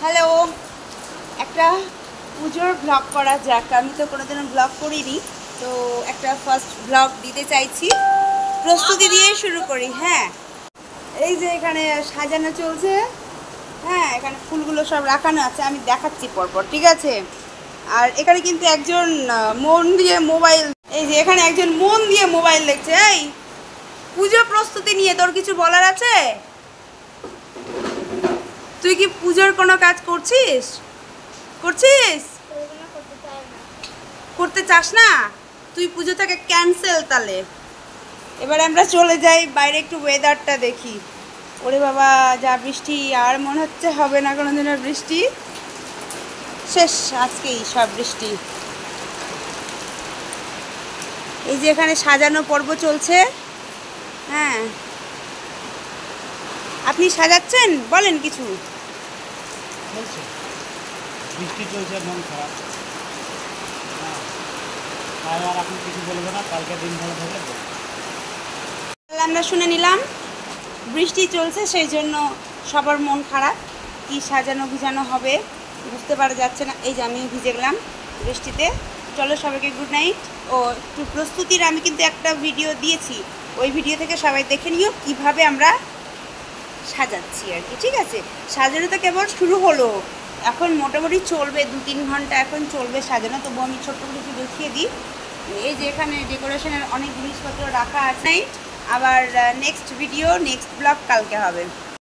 Hello, একটা পুজোর blog করা যাক। আমি তো কোনোদিনও ব্লগ করিনি, তো একটা ফার্স্ট ব্লগ দিতে চাইছি। প্রস্তুতি দিয়ে শুরু করি। হ্যাঁ, এই যে এখানে সাজানো চলছে। হ্যাঁ, এখানে ফুলগুলো সব রাখানো আছে, আমি দেখাচ্ছি পরপর, ঠিক আছে? আর এখানে কিন্তু একজন মন দিয়ে মোবাইল, এই যে এখানে একজন মন দিয়ে মোবাইল দেখছে। এই পুজো প্রস্তুতি নিয়ে তোর কিছু বলার আছে? তুই কি পুজোর কোনো কাজ করছিস? করতে চাস না? তুই পুজোটাকে ক্যান্সেল তাহলে। এবার আমরা চলে যাই বাইরে, একটু ওয়েদারটা দেখি। ওরে বাবা, যা বৃষ্টি! আর মনে হচ্ছে হবে না কোনো দিনের বৃষ্টি। শেষ আজকেই সব বৃষ্টি। এই যে এখানে সাজানো পর্ব চলছে। হ্যাঁ, আপনি সাজাচ্ছেন, বলেন কিছু। বৃষ্টি চলছে, মন খারাপ। আর আপনি কিছু বলবেন না, কালকে দিন ভালো থাকলে আমরা শুনে নিলাম বৃষ্টি চলছে, সেই জন্য সবার মন খারাপ। কি সাজানো গুজানো হবে বুঝতে পারা যাচ্ছে না। এই যে আমি ভিজে গেলাম বৃষ্টিতে। চলো সবাইকে গুড নাইট। ও একটু প্রস্তুতির আমি কিন্তু একটা ভিডিও দিয়েছি, ওই ভিডিও থেকে সবাই দেখে নিও কিভাবে আমরা সাজাচ্ছি আর কি, ঠিক আছে? সাজানো তো কেবল শুরু হলো, এখন মোটামুটি চলবে 2-3 ঘন্টা এখন চলবে সাজানো। তবু আমি ছোট্ট করে একটু দেখিয়ে দিই। এই যে এখানে ডেকোরেশনের অনেক জিনিসপত্র রাখা আছে। আবার নেক্সট ভিডিও, নেক্সট ব্লগ কালকে হবে।